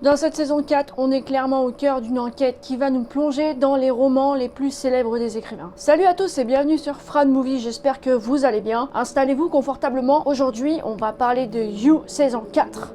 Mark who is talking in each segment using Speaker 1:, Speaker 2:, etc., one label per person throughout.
Speaker 1: Dans cette saison 4, on est clairement au cœur d'une enquête qui va nous plonger dans les romans les plus célèbres des écrivains. Salut à tous et bienvenue sur Fran Movie, j'espère que vous allez bien. Installez-vous confortablement, aujourd'hui on va parler de You saison 4.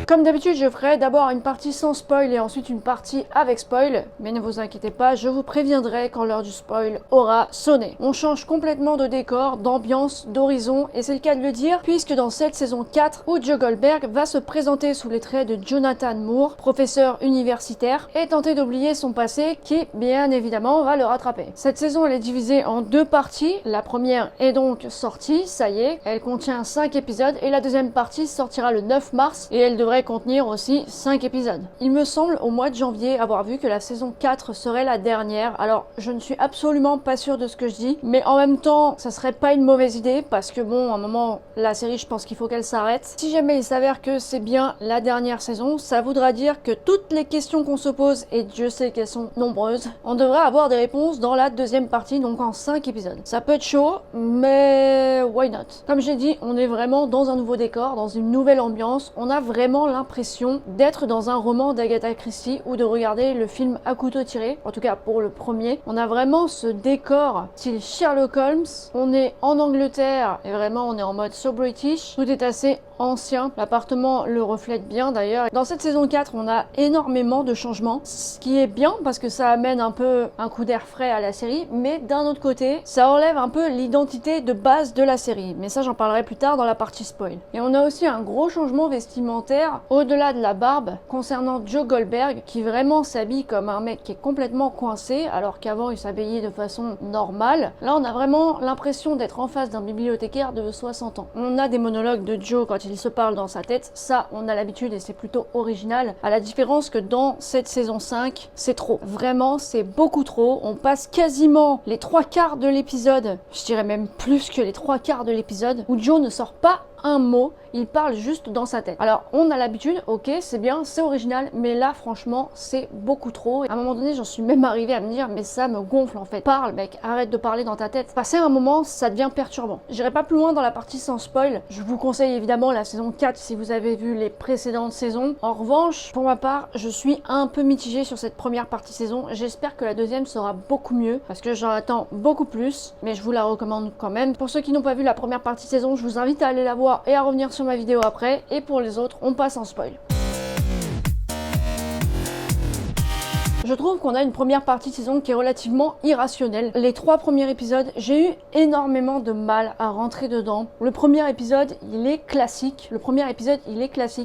Speaker 1: Comme d'habitude, je ferai d'abord une partie sans spoil et ensuite une partie avec spoil, mais ne vous inquiétez pas, je vous préviendrai quand l'heure du spoil aura sonné. On change complètement de décor, d'ambiance, d'horizon, et c'est le cas de le dire, puisque dans cette saison 4, où Joe Goldberg va se présenter sous les traits de Jonathan Moore, professeur universitaire, et tenter d'oublier son passé qui, bien évidemment, va le rattraper. Cette saison, elle est divisée en deux parties. La première est donc sortie, ça y est, elle contient 5 épisodes, et la deuxième partie sortira le 9 mars, et elle devrait contenir aussi 5 épisodes. Il me semble au mois de janvier avoir vu que la saison 4 serait la dernière, alors je ne suis absolument pas sûre de ce que je dis, mais en même temps ça serait pas une mauvaise idée parce que bon, à un moment la série je pense qu'il faut qu'elle s'arrête. Si jamais il s'avère que c'est bien la dernière saison, ça voudra dire que toutes les questions qu'on se pose, et Dieu sait qu'elles sont nombreuses, on devrait avoir des réponses dans la deuxième partie, donc en 5 épisodes. Ça peut être chaud, mais why not? Comme j'ai dit, on est vraiment dans un nouveau décor, dans une nouvelle ambiance, on a vraiment l'impression d'être dans un roman d'Agatha Christie ou de regarder le film à couteau tiré, en tout cas pour le premier. On a vraiment ce décor style Sherlock Holmes, on est en Angleterre et vraiment on est en mode so British, tout est assez ancien, l'appartement le reflète bien d'ailleurs. Dans cette saison 4, on a énormément de changements, ce qui est bien parce que ça amène un peu un coup d'air frais à la série, mais d'un autre côté, ça enlève un peu l'identité de base de la série, mais ça j'en parlerai plus tard dans la partie spoil. Et on a aussi un gros changement vestimentaire au-delà de la barbe concernant Joe Goldberg qui vraiment s'habille comme un mec qui est complètement coincé alors qu'avant il s'habillait de façon normale. Là on a vraiment l'impression d'être en face d'un bibliothécaire de 60 ans. On a des monologues de Joe quand il se parle dans sa tête, ça on a l'habitude et c'est plutôt original, à la différence que dans cette saison 5 c'est trop, vraiment c'est beaucoup trop. On passe quasiment les 3/4 de l'épisode, je dirais même plus que les 3/4 de l'épisode où Joe ne sort pas un mot, il parle juste dans sa tête. Alors on a l'habitude, ok c'est bien, c'est original, mais là franchement c'est beaucoup trop. À un moment donné j'en suis même arrivée à me dire mais ça me gonfle en fait. Parle mec, arrête de parler dans ta tête. Passer un moment ça devient perturbant. J'irai pas plus loin dans la partie sans spoil, je vous conseille évidemment la saison 4 si vous avez vu les précédentes saisons. En revanche, pour ma part, je suis un peu mitigée sur cette première partie saison. J'espère que la deuxième sera beaucoup mieux parce que j'en attends beaucoup plus, mais je vous la recommande quand même. Pour ceux qui n'ont pas vu la première partie saison, je vous invite à aller la voir et à revenir sur ma vidéo après, et pour les autres on passe en spoil. Je trouve qu'on a une première partie de saison qui est relativement irrationnelle. Les 3 premiers épisodes, j'ai eu énormément de mal à rentrer dedans. Le premier épisode, il est classique.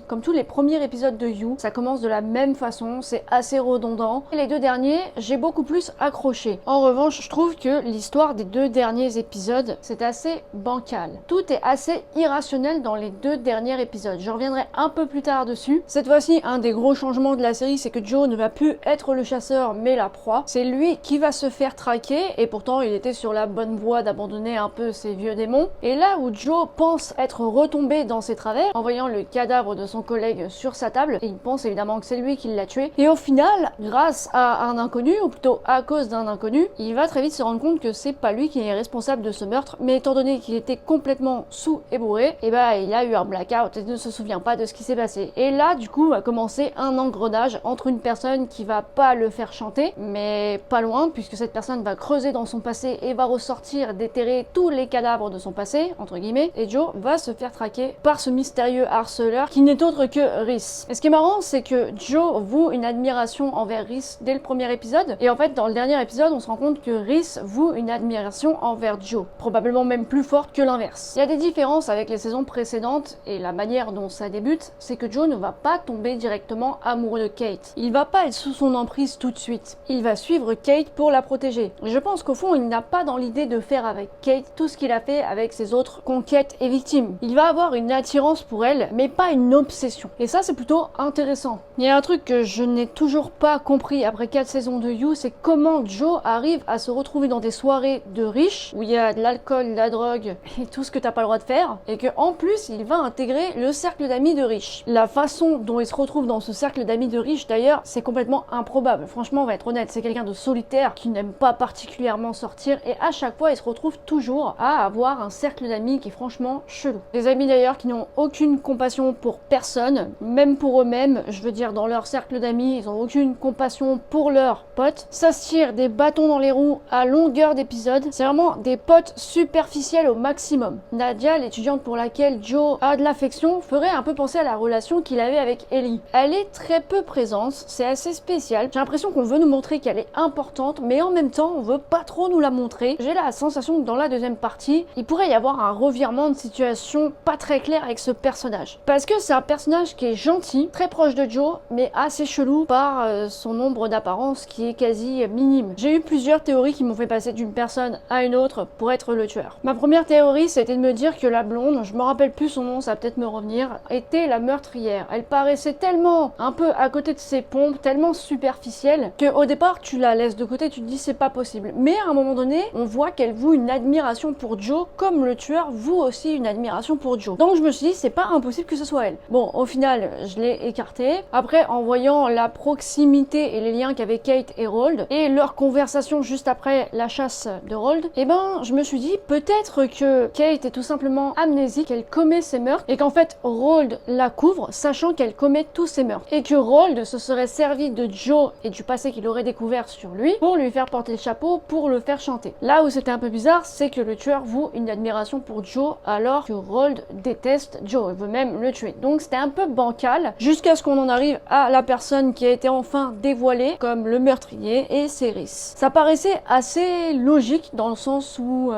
Speaker 1: Comme tous les premiers épisodes de You. Ça commence de la même façon, c'est assez redondant. Et les 2 derniers, j'ai beaucoup plus accroché. En revanche, je trouve que l'histoire des 2 derniers épisodes, c'est assez bancal. Tout est assez irrationnel dans les 2 derniers épisodes. Je reviendrai un peu plus tard dessus. Cette fois-ci, un des gros changements de la série, c'est que Joe ne va plus être le chasseur mais la proie. C'est lui qui va se faire traquer et pourtant il était sur la bonne voie d'abandonner un peu ses vieux démons. Et là où Joe pense être retombé dans ses travers en voyant le cadavre de son collègue sur sa table, et il pense évidemment que c'est lui qui l'a tué, et au final grâce à un inconnu, ou plutôt à cause d'un inconnu, il va très vite se rendre compte que c'est pas lui qui est responsable de ce meurtre, mais étant donné qu'il était complètement sous et bourré, et bah il a eu un blackout et ne se souvient pas de ce qui s'est passé. Et là du coup va commencer un engrenage entre une personne qui va pas le faire chanter, mais pas loin, puisque cette personne va creuser dans son passé et va ressortir, déterrer tous les cadavres de son passé, entre guillemets, et Joe va se faire traquer par ce mystérieux harceleur qui n'est autre que Rhys. Et ce qui est marrant, c'est que Joe voue une admiration envers Rhys dès le premier épisode, et en fait dans le dernier épisode on se rend compte que Rhys voue une admiration envers Joe, probablement même plus forte que l'inverse. Il y a des différences avec les saisons précédentes, et la manière dont ça débute, c'est que Joe ne va pas tomber directement amoureux de Kate. Il va pas être sous son emprise tout de suite. Il va suivre Kate pour la protéger. Je pense qu'au fond, il n'a pas dans l'idée de faire avec Kate tout ce qu'il a fait avec ses autres conquêtes et victimes. Il va avoir une attirance pour elle, mais pas une obsession. Et ça, c'est plutôt intéressant. Il y a un truc que je n'ai toujours pas compris après 4 saisons de You, c'est comment Joe arrive à se retrouver dans des soirées de riches, où il y a de l'alcool, de la drogue, et tout ce que t'as pas le droit de faire, et que en plus, il va intégrer le cercle d'amis de riches. La façon dont il se retrouve dans ce cercle d'amis de riches, d'ailleurs, c'est complètement improbable. franchement, on va être honnête, c'est quelqu'un de solitaire qui n'aime pas particulièrement sortir et à chaque fois, il se retrouve toujours à avoir un cercle d'amis qui est franchement chelou. Des amis d'ailleurs qui n'ont aucune compassion pour personne, même pour eux-mêmes, je veux dire dans leur cercle d'amis, ils n'ont aucune compassion pour leurs potes. Ça se tire des bâtons dans les roues à longueur d'épisode. C'est vraiment des potes superficiels au maximum. Nadia, l'étudiante pour laquelle Joe a de l'affection, ferait un peu penser à la relation qu'il avait avec Ellie. Elle est très peu présente, c'est assez spécial. J'ai l'impression qu'on veut nous montrer qu'elle est importante, mais en même temps, on veut pas trop nous la montrer. J'ai la sensation que dans la deuxième partie, il pourrait y avoir un revirement de situation pas très clair avec ce personnage. Parce que c'est un personnage qui est gentil, très proche de Joe, mais assez chelou par son nombre d'apparence qui est quasi minime. J'ai eu plusieurs théories qui m'ont fait passer d'une personne à une autre pour être le tueur. Ma première théorie, c'était de me dire que la blonde, je me rappelle plus son nom, ça va peut-être me revenir, était la meurtrière. Elle paraissait tellement un peu à côté de ses pompes, tellement superficielle, que au départ tu la laisses de côté, tu te dis c'est pas possible. Mais à un moment donné, on voit qu'elle voue une admiration pour Joe, comme le tueur voue aussi une admiration pour Joe. Donc je me suis dit c'est pas impossible que ce soit elle. Bon, au final, je l'ai écartée. Après, en voyant la proximité et les liens qu'avaient Kate et Roald, et leur conversation juste après la chasse de Roald, eh ben je me suis dit peut-être que Kate est tout simplement amnésique, qu'elle commet ses meurtres, et qu'en fait Roald la couvre, sachant qu'elle commet tous ses meurtres. Et que Roald se serait servi de Joe et du passé qu'il aurait découvert sur lui pour lui faire porter le chapeau, pour le faire chanter. Là où c'était un peu bizarre, c'est que le tueur voue une admiration pour Joe alors que Roald déteste Joe et veut même le tuer. Donc c'était un peu bancal jusqu'à ce qu'on en arrive à la personne qui a été enfin dévoilée comme le meurtrier et Cerys. Ça paraissait assez logique dans le sens où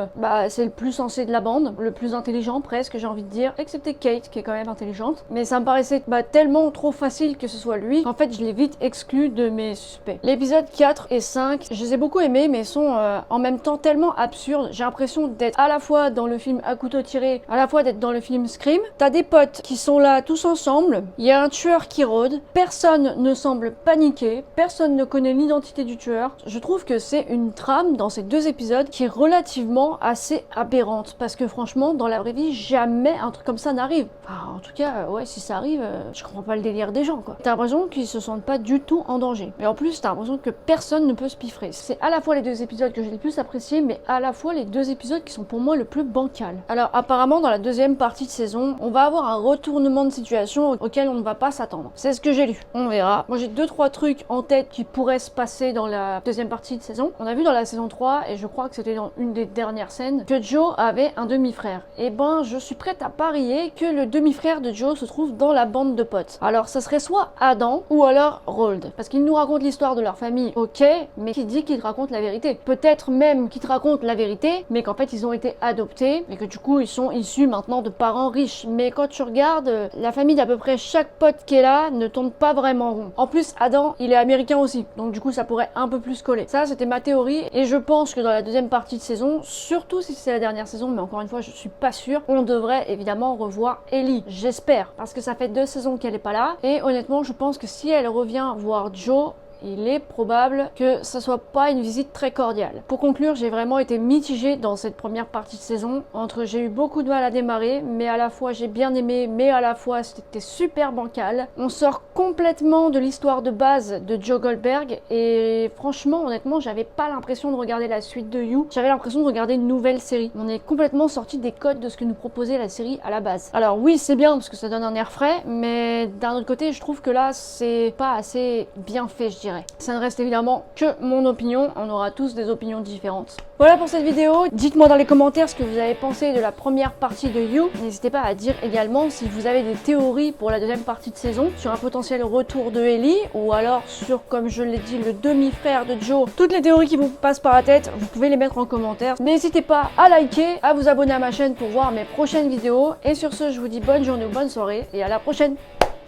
Speaker 1: c'est le plus sensé de la bande, le plus intelligent presque j'ai envie de dire, excepté Kate qui est quand même intelligente, mais ça me paraissait tellement trop facile que ce soit lui qu'en fait je l'ai vite exclu de mes suspects. L'épisode 4 et 5, je les ai beaucoup aimés mais sont en même temps tellement absurdes. J'ai l'impression d'être à la fois dans le film à couteau tiré, à la fois d'être dans le film Scream. T'as des potes qui sont là tous ensemble, il y a un tueur qui rôde, personne ne semble paniquer, personne ne connaît l'identité du tueur. Je trouve que c'est une trame dans ces deux épisodes qui est relativement assez aberrante parce que franchement dans la vraie vie jamais un truc comme ça n'arrive. Enfin en tout cas ouais si ça arrive, je comprends pas le délire des gens quoi. T'as l'impression qu'ils se sentent pas du tout en danger. Mais en plus t'as l'impression que personne ne peut se piffrer. C'est à la fois les deux épisodes que j'ai le plus apprécié mais à la fois les deux épisodes qui sont pour moi le plus bancal. Alors apparemment dans la deuxième partie de saison, on va avoir un retournement de situation auquel on ne va pas s'attendre. C'est ce que j'ai lu. On verra. Moi j'ai 2-3 trucs en tête qui pourraient se passer dans la deuxième partie de saison. On a vu dans la saison 3 et je crois que c'était dans une des dernières scènes que Joe avait un demi-frère. Et ben je suis prête à parier que le demi-frère de Joe se trouve dans la bande de potes. Alors ça serait soit Adam ou alors Roald. Parce qu'il nous raconte l'histoire de leur famille, ok, mais qui dit qu'il te raconte la vérité. Peut-être même qu'il te raconte la vérité, mais qu'en fait ils ont été adoptés et que du coup ils sont issus maintenant de parents riches. Mais quand tu regardes, la famille d'à peu près chaque pote qui est là ne tourne pas vraiment rond. En plus Adam, il est américain aussi, donc du coup ça pourrait un peu plus coller. Ça c'était ma théorie et je pense que dans la deuxième partie de saison, surtout si c'est la dernière saison, mais encore une fois je suis pas sûre, on devrait évidemment revoir Ellie. J'espère, parce que ça fait 2 saisons qu'elle est pas là et honnêtement je pense que si elle revient voir Joe, il est probable que ça soit pas une visite très cordiale. Pour conclure, j'ai vraiment été mitigée dans cette première partie de saison. Entre j'ai eu beaucoup de mal à démarrer, mais à la fois j'ai bien aimé, mais à la fois c'était super bancal. On sort complètement de l'histoire de base de Joe Goldberg et franchement, honnêtement, j'avais pas l'impression de regarder la suite de You. J'avais l'impression de regarder une nouvelle série. On est complètement sorti des codes de ce que nous proposait la série à la base. Alors oui, c'est bien parce que ça donne un air frais, mais d'un autre côté, je trouve que là, c'est pas assez bien fait, je dirais. Ça ne reste évidemment que mon opinion, on aura tous des opinions différentes. Voilà pour cette vidéo, dites-moi dans les commentaires ce que vous avez pensé de la première partie de You. N'hésitez pas à dire également si vous avez des théories pour la deuxième partie de saison, sur un potentiel retour de Ellie, ou alors sur, comme je l'ai dit, le demi-frère de Joe. Toutes les théories qui vous passent par la tête, vous pouvez les mettre en commentaire. N'hésitez pas à liker, à vous abonner à ma chaîne pour voir mes prochaines vidéos. Et sur ce, je vous dis bonne journée ou bonne soirée, et à la prochaine.